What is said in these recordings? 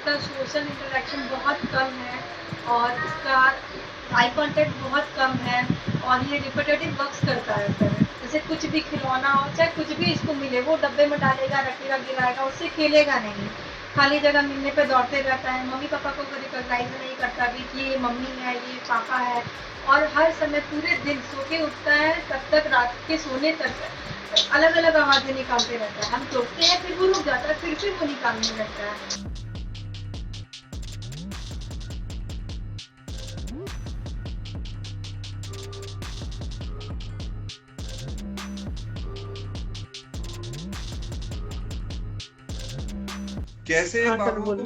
इसका social interaction बहुत कम है और इसका आई कांटेक्ट बहुत कम है और ये रिपीटेटिव वर्क्स करता है सर। जैसे कुछ भी खिलौना हो चाहे कुछ भी इसको मिले वो डब्बे में डालेगा, रखेगा, गिराएगा, उससे खेलेगा नहीं। खाली जगह मिलने पे दौड़ते रहता है, मम्मी पापा को रिकॉग्नाइज नहीं करता भी कि ये मम्मी है, ये पापा है। और हर समय पूरे दिन सो के उठता है तब तक रात के सोने तक अलग अलग आवाजें निकालते रहता है। हम टोकते हैं फिर वो रुक जाता है, फिर वो निकालने लगता है। कैसे है हाँ सर बाबू? बोलो।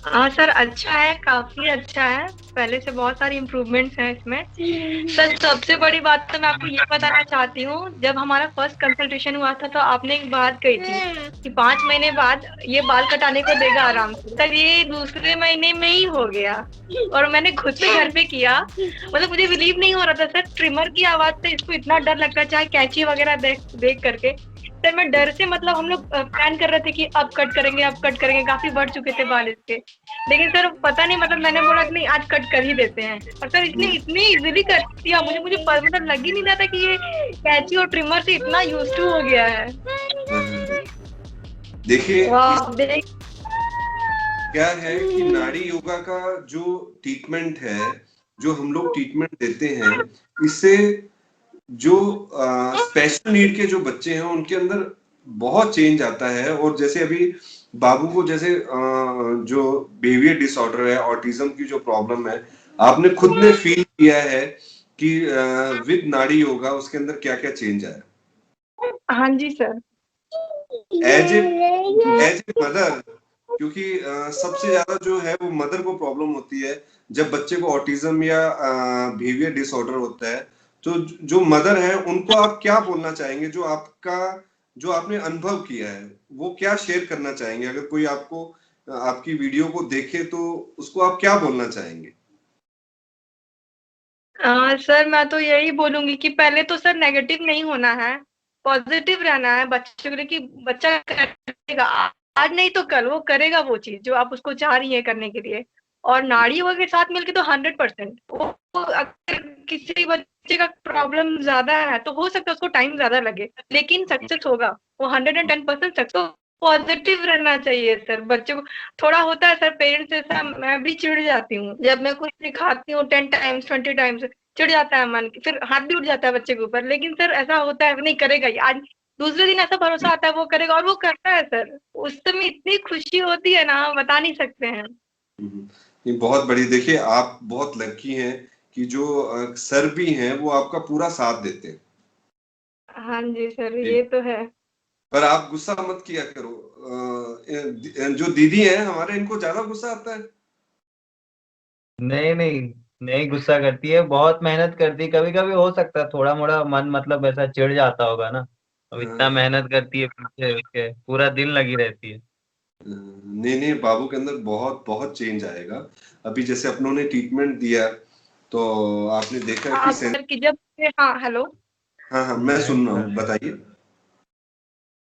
हाँ सर, अच्छा है, काफी अच्छा है। पहले से बहुत सारी इम्प्रूवमेंट्स हैं इसमें। सर सबसे बड़ी बात तो मैं आपको ये बताना चाहती हूँ, जब हमारा फर्स्ट कंसल्टेशन हुआ था तो आपने एक बात कही थी कि 5 महीने बाद ये बाल कटाने को देगा आराम से। सर ये दूसरे महीने में ही हो गया और मैंने खुद से घर पे किया। मतलब मुझे बिलीव नहीं हो रहा था सर, ट्रिमर की आवाज से इसको इतना डर लगता है, चाहे कैंची वगैरह देख देख करके। सर मैं डर से, मतलब हम लोग प्लान कर रहे थे कि अब कट करेंगे, अब कट करेंगे, काफी बढ़ चुके थे बाल इसके। लेकिन सर पता नहीं, मतलब मैंने बोला कि नहीं आज कट कर ही देते हैं और सर इसने इतनी इजीली कर दिया, मुझे मुझे मतलब लग ही नहीं रहा था कि ये कैंची और ट्रिमर से इतना यूज टू हो गया है। देखिए वाह देख। क्या है कि नाड़ी योगा का जो ट्रीटमेंट है, जो हम लोग ट्रीटमेंट देते हैं, इससे जो स्पेशल नीड के जो बच्चे हैं उनके अंदर बहुत चेंज आता है। और जैसे अभी बाबू को जैसे जो बिहेवियर डिसऑर्डर है, ऑटिज्म की जो प्रॉब्लम है, आपने खुद ने फील किया है कि विद नाड़ी योगा उसके अंदर क्या क्या चेंज आया। हाँ जी सर। एज ए मदर, क्योंकि सबसे ज्यादा जो है वो मदर को प्रॉब्लम होती है जब बच्चे को ऑटिज्म या बिहेवियर डिसऑर्डर होता है। तो जो मदर है उनको आप क्या बोलना चाहेंगे, जो आपका जो आपने अनुभव किया है वो क्या शेयर करना चाहेंगे? अगर कोई आपको आपकी वीडियो को देखे तो उसको आप क्या बोलना चाहेंगे? सर मैं तो यही बोलूंगी कि पहले तो सर नेगेटिव नहीं होना है, पॉजिटिव रहना है बच्चे को लिए कि बच्चा करेगा, आज नहीं तो कल वो करेगा वो चीज जो आप उसको चाह रही है करने के लिए। और नाड़ियों के साथ मिलके तो 100% वो अगर किसी बच्चे का प्रॉब्लम ज्यादा है तो हो सकता है उसको टाइम ज्यादा लगे, लेकिन सक्सेस होगा वो 110% सक्सेस। पॉजिटिव रहना चाहिए सर बच्चे को। थोड़ा होता है सर पेरेंट्स जैसा, मैं भी चिढ़ जाती हूँ जब मैं कुछ सिखाती हूँ 10 टाइम्स 20 टाइम्स, चिढ़ जाता है मन, फिर हाथ भी उठ जाता है बच्चे के ऊपर। लेकिन सर ऐसा होता है नहीं करेगा ही आज, दूसरे दिन ऐसा भरोसा आता है वो करेगा और वो करता है सर। उस समय इतनी खुशी होती है ना, बता नहीं सकते हैं। ये बहुत बड़ी, देखिए आप बहुत लकी हैं कि जो सर भी हैं वो आपका पूरा साथ देते हैं। हाँ जी सर ये तो है। पर आप गुस्सा मत किया करो। जो दीदी है हमारे, इनको ज्यादा गुस्सा आता है। नहीं नहीं, नहीं गुस्सा करती है, बहुत मेहनत करती है। कभी कभी हो सकता है थोड़ा मोड़ा मन मतलब ऐसा चिढ़ जाता होगा ना। अब इतना मेहनत करती है पीछे उसके, पूरा दिन लगी रहती है। नहीं नहीं, बाबू के अंदर बहुत बहुत चेंज आएगा। अभी जैसे अपनों ने ट्रीटमेंट दिया तो आपने देखा कि आप सर की जब, हाँ हेलो। हाँ हाँ, मैं सुन रहा हूँ, बताइए।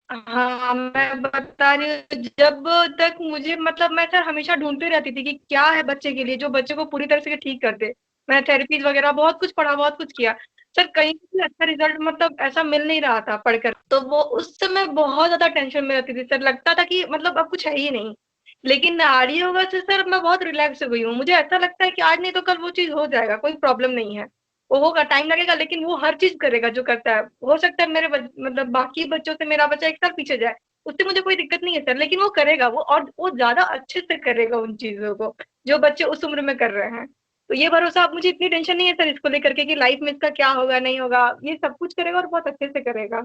हाँ मैं बता रही हूँ, जब तक मुझे, मतलब मैं सर हमेशा ढूंढती रहती थी कि क्या है बच्चे के लिए जो बच्चे को पूरी तरह से ठीक कर दे। मैं थेरेपीज वगैरह बहुत कुछ पढ़ा, बहुत कुछ किया सर, कहीं भी अच्छा रिजल्ट मतलब ऐसा मिल नहीं रहा था पढ़कर। तो वो उस समय बहुत ज्यादा टेंशन में रहती थी सर, लगता था कि मतलब अब कुछ है ही नहीं। लेकिन नारी योगा से सर मैं बहुत रिलैक्स हो गई हूँ, मुझे ऐसा लगता है कि आज नहीं तो कल वो चीज हो जाएगा, कोई प्रॉब्लम नहीं है। वो होगा, टाइम लगेगा, लेकिन वो हर चीज करेगा जो करता है। हो सकता है मेरे मतलब बाकी बच्चों से मेरा बच्चा 1 साल पीछे जाए, उससे मुझे कोई दिक्कत नहीं है सर, लेकिन वो करेगा वो, और वो ज्यादा अच्छे से करेगा उन चीजों को जो बच्चे उस उम्र में कर रहे हैं। तो ये भरोसा, अब मुझे इतनी टेंशन नहीं है सर इसको लेकर के कि लाइफ में इसका क्या होगा नहीं होगा, ये सब कुछ करेगा और बहुत अच्छे से करेगा।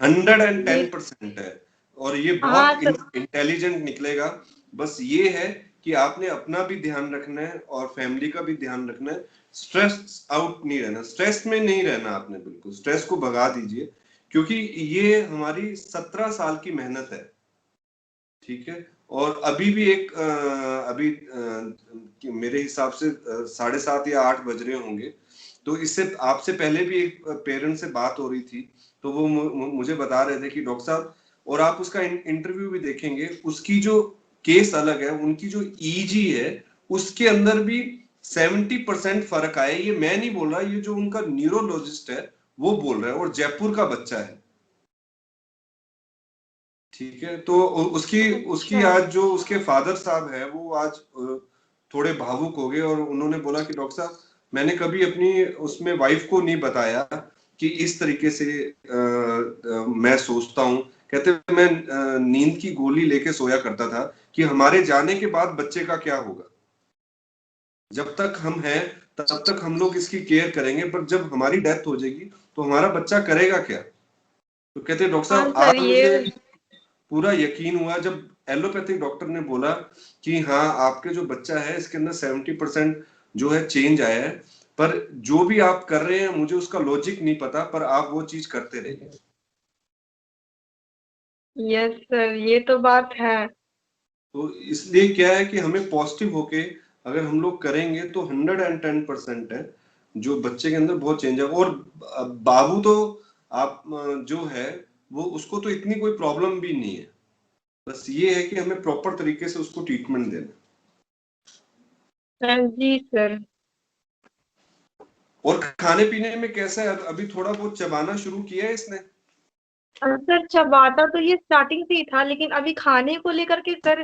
110% है और ये हाँ बहुत सर। इंटेलिजेंट निकलेगा। बस ये है कि आपने अपना भी ध्यान रखना है और फैमिली का भी ध्यान रखना है। स्ट्रेस आउट नहीं रहना, स्ट्रेस में नहीं रहना आपने, बिल्कुल स्ट्रेस को भगा दीजिए, क्योंकि ये हमारी 17 साल की मेहनत है। ठीक है। और अभी भी एक अभी मेरे हिसाब से 7:30 या 8 बज रहे होंगे। तो इससे आपसे पहले भी एक पेरेंट से बात हो रही थी, तो वो मुझे बता रहे थे कि डॉक्टर साहब और आप उसका इंटरव्यू भी देखेंगे, उसकी जो केस अलग है, उनकी जो ईजी है उसके अंदर भी 70% फर्क आया। ये मैं नहीं बोल रहा, ये जो उनका न्यूरोलॉजिस्ट है वो बोल रहा है, और जयपुर का बच्चा है। ठीक है, तो उसकी अच्छा। आज जो उसके फादर साहब है वो आज थोड़े भावुक हो गए, और उन्होंने बोला कि डॉक्टर साहब, मैंने कभी अपनी उसमें वाइफ को नहीं बताया कि इस तरीके से मैं सोचता हूँ। कहते मैं नींद की गोली लेके सोया करता था कि हमारे जाने के बाद बच्चे का क्या होगा। जब तक हम हैं तब तक हम लोग इसकी केयर करेंगे, पर जब हमारी डेथ हो जाएगी तो हमारा बच्चा करेगा क्या। तो कहते डॉक्टर हाँ साहब, सर, आज ये मुझे पूरा यकीन हुआ जब एलोपैथिक डॉक्टर ने बोला कि हाँ, आपके जो बच्चा है इसके अंदर 70% जो है चेंज आया है, पर जो भी आप कर रहे हैं मुझे उसका लॉजिक नहीं पता, पर आप वो चीज करते रहिए। यस सर, ये तो बात है। तो इसलिए क्या है कि हमें पॉजिटिव होके अगर हम लोग करेंगे तो 110% है जो बच्चे के अंदर बहुत चेंज है। और बाबू तो आप जो है वो उसको तो इतनी कोई प्रॉब्लम भी नहीं है, बस ये है कि हमें प्रॉपर तरीके से उसको ट्रीटमेंट देना। जी सर। और खाने पीने में कैसा है, अभी थोड़ा बहुत चबाना शुरू किया है इसने? सर चबाता तो ये स्टार्टिंग से ही था, लेकिन अभी खाने को लेकर के सर,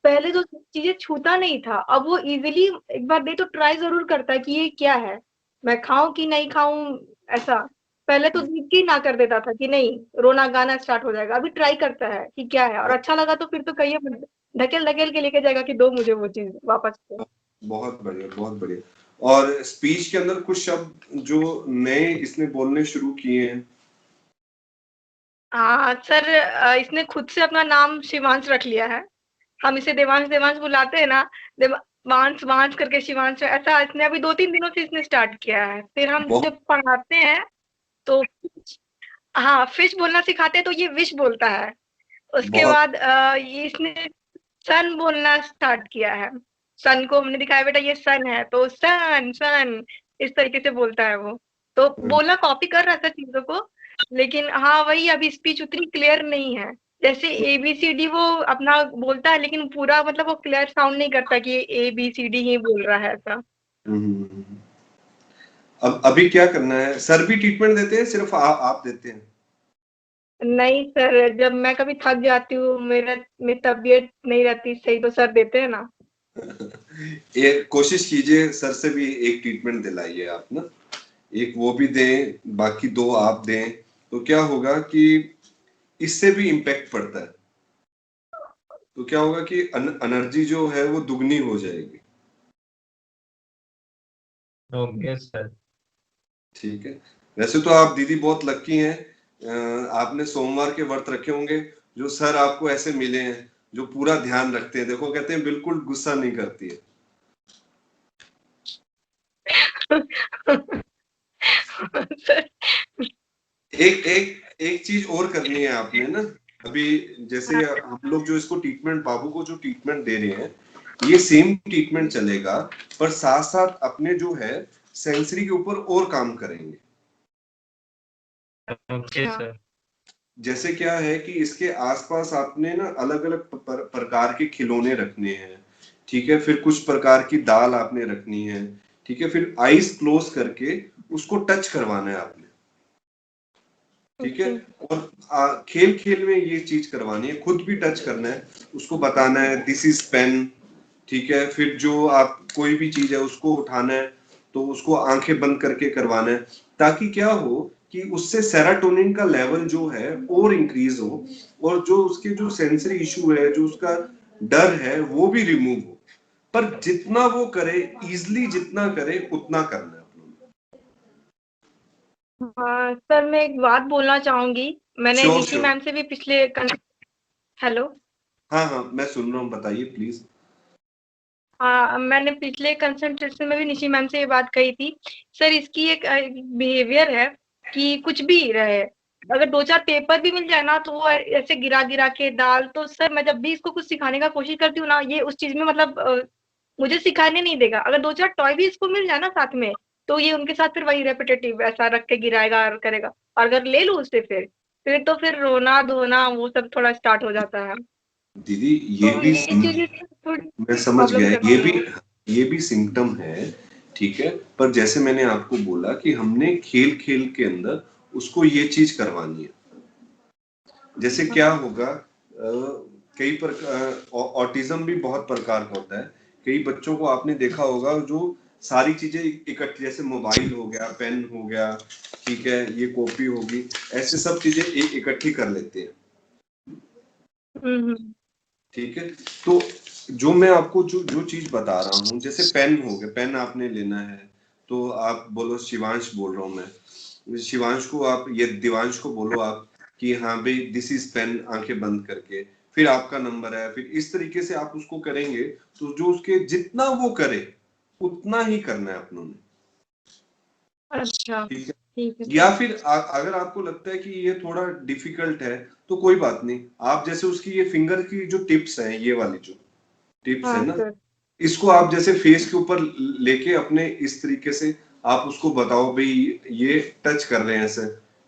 पहले जो चीजें छूता नहीं था, अब वो इजीली एक बार दे तो ट्राई जरूर करता है कि ये क्या है, मैं खाऊं कि नहीं खाऊं, ऐसा। पहले तो जीत के ही ना कर देता था कि नहीं, रोना गाना स्टार्ट हो जाएगा। अभी ट्राई करता है कि क्या है, और अच्छा लगा तो फिर तो कहिए, ढकेल ढकेल के लेके जाएगा कि दो मुझे वो चीज वापस से। बहुत बढ़िया, बहुत बढ़िया। और स्पीच के अंदर कुछ शब्द जो नए इसने बोलने शुरू किए हैं? हाँ सर, इसने खुद से अपना नाम शिवांश रख लिया है। हम इसे देवांश देवांश बुलाते हैं ना, देवांश वांश करके शिवांश, ऐसा इसने अभी 2-3 दिनों से इसने स्टार्ट किया है। फिर हम बहुत जब पढ़ाते हैं तो हाँ, फिश बोलना सिखाते हैं तो ये विश बोलता है। उसके बहुत बाद ये इसने सन बोलना स्टार्ट किया है। सन को हमने दिखाया, बेटा ये सन है, तो सन सन इस तरीके से बोलता है वो। तो बोलना कॉपी कर रहा था चीजों को, लेकिन हाँ वही, अभी स्पीच उतनी क्लियर नहीं है। जैसे ABCD वो अपना बोलता है, लेकिन पूरा मतलब वो क्लियर साउंड नहीं करता कि ABCD ही बोल रहा है ऐसा। हम्म। अब अभी क्या करना है? सर भी ट्रीटमेंट देते हैं, सिर्फ आप देते हैं? नहीं सर, जब मैं कभी थक जाती हूँ, मेरी तबीयत नहीं रहती सही, तो सर देते हैं ना। ये कोशिश कीजिए सर से भी एक ट्रीटमेंट दिलाइए आप ना, एक वो भी दें, बाकी 2 आप दें, तो क्या होगा कि इससे भी इम्पैक्ट पड़ता है। तो क्या होगा कि एनर्जी जो है वो दुगनी हो जाएगी। Okay sir. ठीक है। वैसे तो आप दीदी बहुत लकी हैं, आपने सोमवार के व्रत रखे होंगे, जो सर आपको ऐसे मिले हैं जो पूरा ध्यान रखते हैं। देखो, कहते हैं बिल्कुल गुस्सा नहीं करती है। सर। एक एक एक चीज और करनी है आपने ना, अभी जैसे हम लोग जो इसको ट्रीटमेंट, बाबू को जो ट्रीटमेंट दे रहे हैं, ये सेम ट्रीटमेंट चलेगा, पर साथ साथ अपने जो है सेंसरी के ऊपर और काम करेंगे। ओके अच्छा। सर। जैसे क्या है कि इसके आसपास आपने ना अलग अलग प्रकार के खिलौने रखने हैं। ठीक है, फिर कुछ प्रकार की दाल आपने रखनी है। ठीक है, फिर आईज क्लोज करके उसको टच करवाना है आपने। ठीक है, ओके। और खेल खेल में ये चीज करवानी है, खुद भी टच करना है, उसको बताना है दिस इज पेन। ठीक है, फिर जो आप कोई भी चीज है उसको उठाना है तो उसको आंखें बंद करके करवाना है, ताकि क्या हो कि उससे सेरोटोनिन का लेवल जो है और इंक्रीज हो, और जो उसके जो सेंसरी इशू है, जो उसका डर है, वो भी रिमूव हो। पर जितना वो करे, इजली जितना करे उतना करना है आप लोगों हाँ सर, मैं एक बात बोलना चाहूंगी। को। मैंने श्योर निशी श्योर। मैम से भी पिछले हेलो। हाँ हाँ, मैं सुन रहा हूँ, बताइए प्लीज। हाँ, मैंने पिछले कंसल्टेशन में भी निशी मैम से ये बात कही थी। सर इसकी एक बिहेवियर है कि कुछ भी रहे, अगर 2-4 पेपर भी मिल जाए ना, तो वो ऐसे गिरा गिरा के डाल, तो सर मैं जब भी इसको कुछ सिखाने का कोशिश करती हूँ ना, ये उस चीज में मतलब मुझे सिखाने नहीं देगा। अगर 2-4 टॉय भी इसको मिल जाए ना साथ में, तो ये उनके साथ फिर वही रेपिटेटिव ऐसा रख के गिराएगा और करेगा। और अगर ले लूँ उससे फिर फिर रोना धोना वो सब थोड़ा स्टार्ट हो जाता है। दीदी ये तो भी ये चीजें थोड़ी मैं समझ प्रॉब्लम गया, करती हैं। ये भी सिम्टम है, ठीक है। पर जैसे मैंने आपको बोला कि हमने खेल खेल के अंदर उसको ये चीज करवानी है। जैसे क्या होगा, कई प्रकार ऑटिज्म भी बहुत प्रकार का होता है। कई बच्चों को आपने देखा होगा जो सारी चीजें इकट्ठी, जैसे मोबाइल हो गया, पेन हो गया, ठीक है, ये कॉपी होगी, ऐसे सब चीजें इकट्ठी कर लेते हैं, ठीक है। तो जो मैं आपको जो चीज बता रहा हूँ, जैसे पेन हो गया, पेन आपने लेना है तो आप बोलो, शिवांश बोल रहा हूँ मैं, शिवांश को आप, ये दिवांश को बोलो आप कि हाँ भाई दिस इज पेन, आंखें बंद करके, फिर आपका नंबर है, फिर इस तरीके से आप उसको करेंगे तो जो उसके जितना वो करे उतना ही करना है अपनों ने। अच्छा, ठीक है। ठीक है या सर। फिर अगर आपको लगता है कि ये थोड़ा डिफिकल्ट है तो कोई बात नहीं, आप जैसे उसकी ये फिंगर की जो टिप्स हैं, ये वाली जो टिप्स है हाँ ना, सर। इसको आप जैसे फेस के ऊपर लेके अपने इस तरीके से आप उसको बताओ भाई ये टच कर रहे हैं ऐसे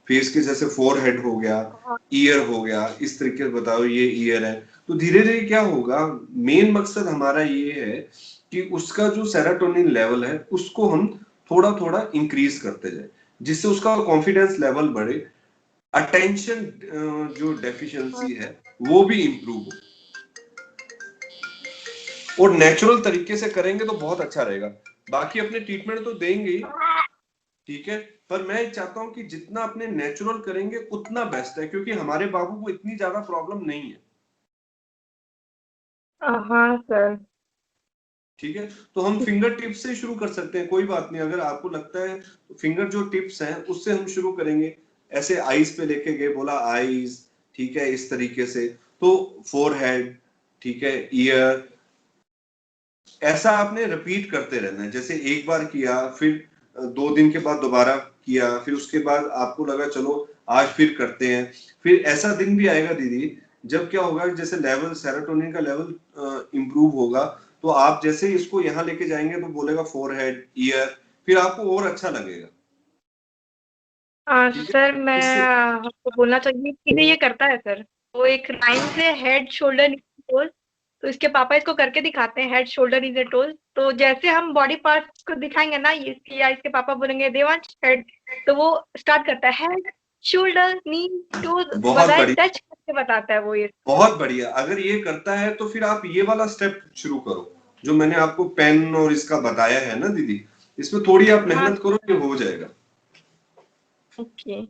फेस के, जैसे फोरहेड हो गया, हाँ, ईयर हो गया, इस तरीके से बताओ ये ईयर है। तो धीरे धीरे क्या होगा, मेन मकसद हमारा ये है कि उसका जो सेरोटोनिन लेवल है उसको हम थोड़ा थोड़ा इंक्रीज करते जाए, जिससे उसका कॉन्फिडेंस लेवल बढ़े, अटेंशन जो डेफिशिएंसी है वो भी इंप्रूव हो, और नेचुरल तरीके से करेंगे तो बहुत अच्छा रहेगा। बाकी अपने ट्रीटमेंट तो देंगे ही, ठीक है, पर मैं चाहता हूं कि जितना अपने नेचुरल करेंगे उतना बेस्ट है, क्योंकि हमारे बाबू को इतनी ज्यादा प्रॉब्लम नहीं है, हाँ सर। ठीक है। तो हम फिंगर टिप्स से शुरू कर सकते हैं, कोई बात नहीं, अगर आपको लगता है तो फिंगर जो टिप्स हैं उससे हम शुरू करेंगे। ऐसे आईज पे लेके गए, बोला आईज, ठीक है, इस तरीके से, तो फोरहेड, ठीक है, ईयर, ऐसा आपने रिपीट करते रहना है। जैसे एक बार किया, फिर 2 दिन के बाद दोबारा किया, फिर उसके बाद आपको लगा चलो आज फिर करते हैं, फिर ऐसा दिन भी आएगा दीदी जब क्या होगा, जैसे लेवल सेरोटोनिन का लेवल इंप्रूव होगा, तो आप जैसे इसको यहाँ लेके जाएंगे तो बोलेगा फोरहेड, ईयर, फिर आपको और अच्छा लगेगा, ठीक है। सर मैं इससे आपको बोलना चाहिए कि ये करता है सर। वो एक लाइन से हेड शोल्डर टोज, तो इसके पापा इसको करके दिखाते हैं, हेड शोल्डर नीज टोज। तो जैसे हम बॉडी पार्ट्स को दिखाएंगे ना, या इसके पापा बोलेंगे देवांश हेड, तो वो स्टार्ट करता है हेड शोल्डर नी टोज, बहुत बताए बढ़िया, टच करके बताता है वो ये। बहुत बढ़िया। अगर ये करता है तो फिर आप ये वाला स्टेप शुरू करो जो मैंने आपको पेन और इसका बताया है ना दीदी, इसमें थोड़ी आप हाँ मेहनत करो, ये हो जाएगा, ओके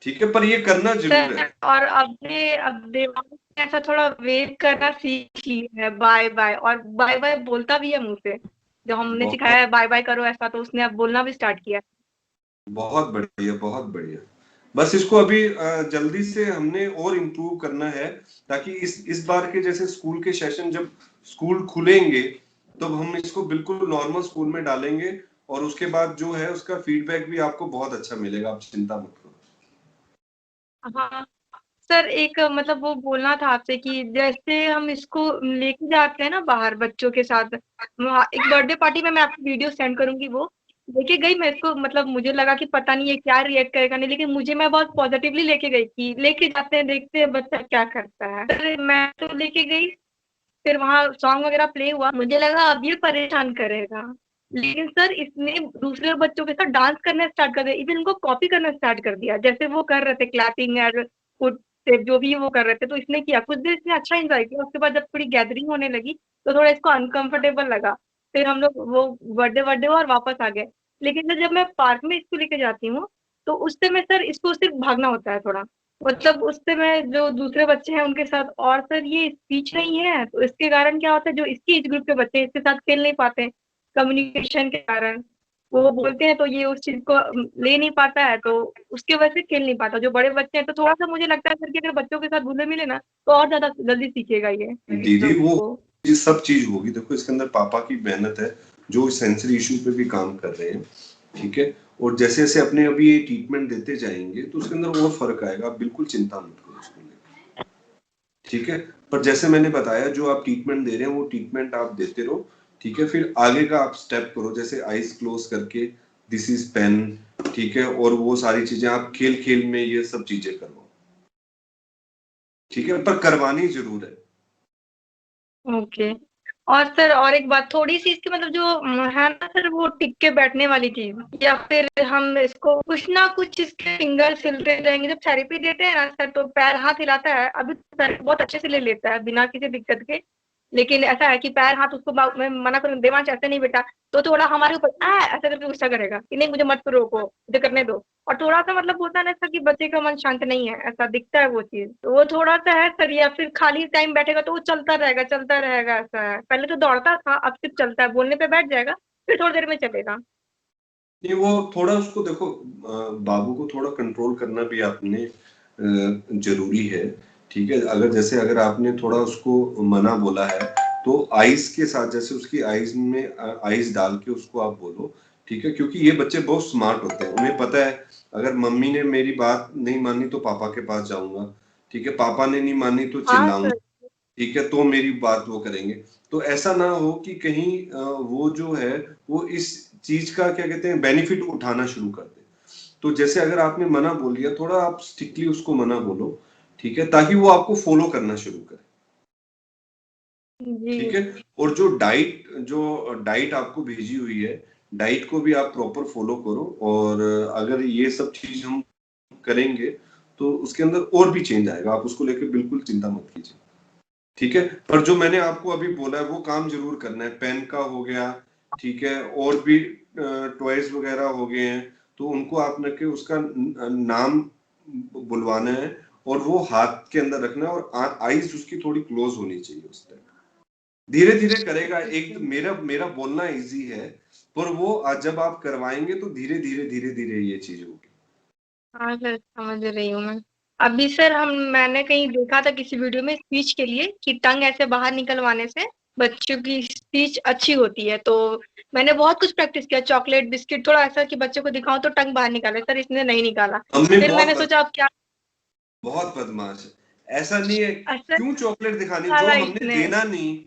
ठीक है, पर ये करना जरूर है। सर। और अब देवांश ने ऐसा थोड़ा वेव करना सीख लिया है, बाय बाय, और बाय बाय बोलता भी है मुंह से। जो हमने सिखाया बहुत है बाय बाय करो ऐसा, तो उसने अब बोलना भी स्टार्ट किया। बहुत बढ़िया, बहुत बढ़िया। बस इसको अभी जल्दी से हमने और इम्प्रूव करना है, ताकि इस बार के जैसे स्कूल के सेशन जब स्कूल खुलेंगे तब हम इसको बिल्कुल नॉर्मल स्कूल में डालेंगे, और उसके बाद जो है उसका फीडबैक भी आपको बहुत अच्छा मिलेगा, आप चिंता मत करो। हाँ सर, एक मतलब वो बोलना था आपसे कि जैसे हम इसको लेके जाते हैं ना बाहर बच्चों के साथ, एक बर्थडे पार्टी में मैं आपको वीडियो सेंड करूंगी, वो लेके गई मैं इसको, मतलब मुझे लगा कि पता नहीं ये क्या रिएक्ट करेगा नहीं, लेकिन मैं बहुत पॉजिटिवली लेके गई कि लेके जाते हैं, देखते हैं बच्चा क्या करता है। सर मैं तो लेके गई, फिर वहाँ सॉन्ग वगैरह प्ले हुआ, मुझे लगा अब ये परेशान करेगा, लेकिन सर इसने दूसरे बच्चों के साथ डांस करना स्टार्ट कर दिया, इवन उनको कॉपी करना स्टार्ट कर दिया, जैसे वो कर रहे थे क्लैपिंग और फुट स्टेप जो भी वो कर रहे थे, तो इसने किया कुछ देर, इसने अच्छा एंजॉय किया। उसके बाद जब थोड़ी गैदरिंग होने लगी तो थोड़ा इसको अनकंफर्टेबल लगा, फिर हम लोग वो बर्थडे बर्थडे और वापस आ गए। लेकिन जब मैं पार्क में इसको लेके जाती हूँ, तो उस समय सर इसको सिर्फ भागना होता है थोड़ा, मतलब उस समय जो दूसरे बच्चे हैं उनके साथ, और सर ये स्पीच नहीं है, तो इसके कारण क्या होता है, जो इसकी एज ग्रुप के बच्चे हैं, इसके साथ खेल नहीं पाते कम्युनिकेशन के कारण, वो बोलते हैं तो ये उस चीज को ले नहीं पाता है, तो उसकी वजह से खेल नहीं पाता। जो बड़े बच्चे हैं तो थोड़ा सा मुझे लगता है सर कि अगर बच्चों के साथ घुले मिले ना, तो और ज्यादा जल्दी सीखेगा ये इस दीदी वो को। ये सब चीज होगी, देखो इसके अंदर पापा की मेहनत है जो सेंसरी इशू पे भी काम कर रहे हैं, ठीक है। और जैसे जैसे अपने अभी ये ट्रीटमेंट देते जाएंगे तो उसके अंदर और फर्क आएगा, आप बिल्कुल चिंता मत करो उसको लेकर, ठीक है। पर जैसे मैंने बताया जो आप ट्रीटमेंट दे रहे हैं वो ट्रीटमेंट आप देते रहो, ठीक है। फिर आगे का आप स्टेप करो, जैसे आईज क्लोज करके दिस इज पेन, ठीक है, और वो सारी चीजें आप खेल खेल में ये सब चीजें करवाओ, ठीक है, पर करवानी जरूर है। ओके। और सर और एक बात थोड़ी सी इसकी मतलब जो है ना सर, वो टिक के बैठने वाली चीज, या फिर हम इसको कुछ ना कुछ इसके फिंगर्स हिलते रहेंगे। जब थेरेपी देते हैं ना सर, तो पैर हाथ हिलाता है, अभी सर बहुत अच्छे से ले लेता है बिना किसी दिक्कत के। लेकिन ऐसा है कि पैर हाथ उसको मैं मना करूँ, देवांश ऐसे नहीं बेटा, तो थोड़ा हमारे ऊपर ऐसा करके गुस्सा करेगा कि नहीं मुझे मत रोको, मुझे करने दो। और थोड़ा सा मतलब होता है ना सर कि बच्चे का मन शांत नहीं है, ऐसा दिखता है वो चीज, तो वो थोड़ा सा है सर। या फिर खाली टाइम बैठेगा तो वो चलता रहेगा, ऐसा है। पहले तो दौड़ता था, अब सिर्फ चलता है, बोलने पे बैठ जाएगा फिर थोड़ी देर में चलेगा। नहीं, वो थोड़ा उसको देखो, बाबू को थोड़ा कंट्रोल करना भी आपने जरूरी है, ठीक है। अगर आपने थोड़ा उसको मना बोला है, तो आइस के साथ, जैसे उसकी आइस में आइस डाल के उसको आप बोलो, ठीक है, क्योंकि ये बच्चे बहुत स्मार्ट होते हैं, उन्हें पता है अगर मम्मी ने मेरी बात नहीं मानी तो पापा के पास जाऊंगा, ठीक है, पापा ने नहीं मानी तो हाँ चिल्लाऊंगा, सर। ठीक है, तो मेरी बात वो करेंगे। तो ऐसा ना हो कि कहीं वो जो है वो इस चीज का क्या कहते हैं बेनिफिट उठाना शुरू कर दे। तो जैसे अगर आपने मना बोल दिया, थोड़ा आप स्ट्रिक्टली उसको मना बोलो, ठीक है, ताकि वो आपको फॉलो करना शुरू करे, जी। ठीक है। और जो डाइट आपको भेजी हुई है, डाइट को भी आप प्रॉपर फॉलो करो, और अगर ये सब चीज हम करेंगे तो उसके अंदर और भी चेंज आएगा, आप उसको लेकर बिल्कुल चिंता मत कीजिए, ठीक है। पर जो मैंने आपको अभी बोला है वो काम जरूर करना है, पेन का हो गया, ठीक है, और भी टॉयज वगैरह हो गए हैं, तो उनको आपने के उसका नाम बुलवाना है, और वो हाथ के अंदर रखना है, और आईज उसकी थोड़ी क्लोज होनी चाहिए उस टाइम। धीरे धीरे करेगा, एक मेरा मेरा बोलना इजी है, पर वो जब आप करवाएंगे तो धीरे धीरे ये चीज होगी। हाँ सर, समझ रही हूँ मैं। अभी सर मैंने कहीं देखा था किसी वीडियो में स्पीच के लिए कि टंग ऐसे बाहर निकलवाने से बच्चों की स्पीच अच्छी होती है। तो मैंने बहुत कुछ प्रैक्टिस किया, चॉकलेट बिस्किट, थोड़ा ऐसा कि बच्चे को दिखाऊं तो टंग बाहर निकाले, सर इसने नहीं निकाला। हमने फिर मैंने सोचा अब क्या। बहुत बदमाश है, ऐसा नहीं है, असर क्यों चॉकलेट दिखानी, जो निकाला हमने इसने। देना नहीं,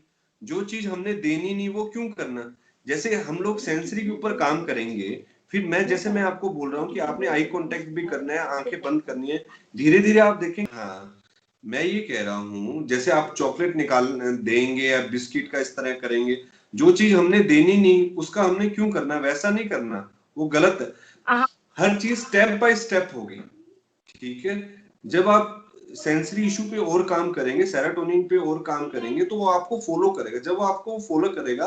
जो चीज हमने देनी नहीं वो क्यों करना। जैसे हम लोग सेंसरी के ऊपर काम करेंगे, फिर जैसे मैं आपको बोल रहा हूँ कि आपने आई कांटेक्ट भी करना है, आंखें बंद करनी है, धीरे धीरे आप देखेंगे। हाँ, मैं ये कह रहा हूँ, जैसे आप चॉकलेट निकाल देंगे या बिस्किट का इस तरह करेंगे, जो चीज हमने देनी नहीं उसका हमने क्यों करना, वैसा नहीं करना, वो गलत है। हाँ हर चीज स्टेप बाय स्टेप होगी, ठीक है। जब आप सेंसरी इशू पे और काम करेंगे, सेरोटोनिन पे और काम करेंगे, तो वो आपको फॉलो करेगा। जब वो आपको फॉलो करेगा,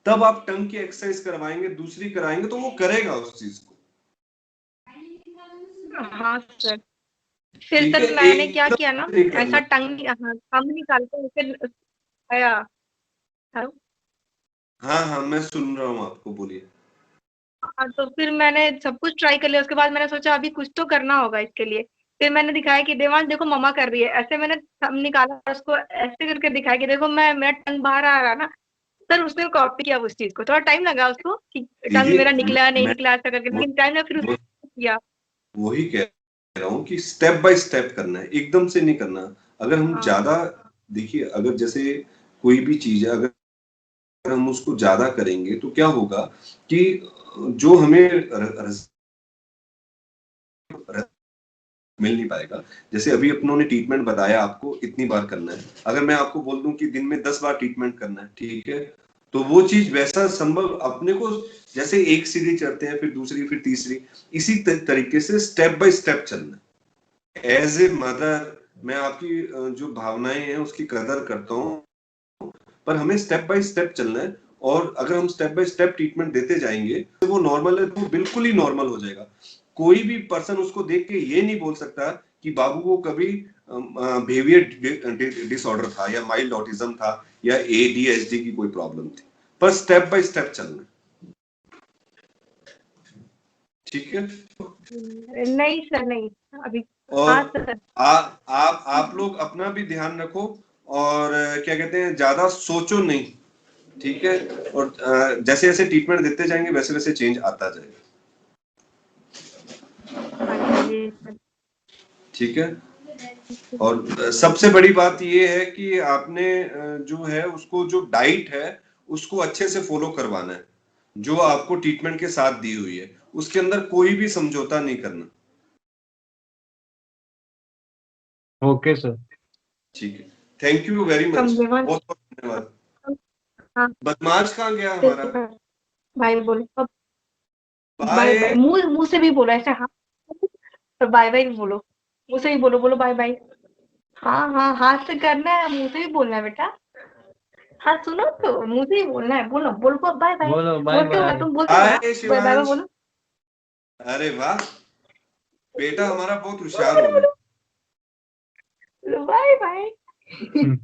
तब आप टंग की एक्सरसाइज करवाएंगे, दूसरी कराएंगे, तो वो करेगा उस चीज को, हाँ सर। फिर ठीक है। सर मैंने क्या किया ना, एकदम नहीं ऐसा करना। टंग हम निकाल के फिर आया। हाँ। हाँ हाँ, मैं सुन रहा हूँ आपको, बोलिए। हाँ, तो फिर मैंने सब कुछ ट्राई कर लिया। उसके बाद मैंने सोचा अभी कुछ तो करना होगा इसके लिए। फिर मैंने दिखाया कि देवांश देखो मम्मा कर रही है ऐसे। मैंने थंब निकाला और उसको ऐसे करके दिखाया कि देखो मैं मेरा टंग बाहर आ रहा है ना। सर उसने कॉपी किया उस चीज को, थोड़ा टाइम लगा उसको कि टंग मेरा दीदी, निकला नहीं मैं निकला ऐसा करके, वो, लेकिन टाइम लगा फिर वो, उसने किया। वही कह रहा हूँ कि स्टेप बाय स्टेप करना है, एकदम से नहीं करना। अगर हम हाँ ज्यादा, देखिए, अगर जैसे कोई भी चीज है, अगर हम उसको ज्यादा करेंगे तो क्या होगा कि जो हमें मिल नहीं पाएगा। जैसे अभी अपनों ने ट्रीटमेंट बताया, आपको इतनी बार करना है, अगर मैं आपको बोल दूं कि दिन में 10 बार ट्रीटमेंट करना है, ठीक है, तो वो चीज वैसा संभव अपने को, जैसे एक सीढ़ी चढ़ते हैं फिर दूसरी फिर तीसरी, इसी तरीके से स्टेप बाय स्टेप चलना है। एज ए मदर, मैं आपकी जो भावनाएं हैं उसकी कदर करता हूँ, पर हमें स्टेप बाय स्टेप चलना है। और अगर हम स्टेप बाय स्टेप ट्रीटमेंट देते जाएंगे तो वो नॉर्मल है, तो वो बिल्कुल ही नॉर्मल हो जाएगा। कोई भी पर्सन उसको देख के ये नहीं बोल सकता कि बाबू को कभी बिहेवियर डिसऑर्डर था या माइल्ड ऑटिज्म था या एडीएचडी की कोई प्रॉब्लम थी, पर स्टेप बाय स्टेप चलना है, ठीक है। नहीं सर नहीं अभी। हाँ और सर। आप लोग अपना भी ध्यान रखो, और क्या कहते हैं, ज्यादा सोचो नहीं, ठीक है। और जैसे जैसे ट्रीटमेंट देते जाएंगे वैसे वैसे चेंज आता जाएगा, हाँ जी सर। ठीक है। और सबसे बड़ी बात ये है कि आपने जो है उसको, जो डाइट है उसको अच्छे से फॉलो करवाना है। जो आपको ट्रीटमेंट के साथ दी हुई है, उसके अंदर कोई भी समझौता नहीं करना। Okay sir. ठीक है, थैंक यू वेरी मच, समझे बहुत बहुत धन्यवाद। हाँ बदमाश कहाँ गया हमारा? भाई बोलो, बाय बाय। बाय, मुंह मुंह से भी बोलो ऐसे, हाँ और बाय बाय भी बोलो, मुंह से भी बोलो, बोलो बाय बाय। हाँ हाँ, हाथ से करना है, मुंह से भी बोलना है बेटा। हाँ सुनो तो, मुंह से ही बोलना है, बोलो बोलो बाय बाय। बोलो बाय बोलते हो ना, बाय। तुम बोलते हो ना, बाय बाय बाय शिवांश। बोलो। अरे वाह, बेटा हमारा बहुत होशियार बोलो हो गया। बोलो, बाय बाय।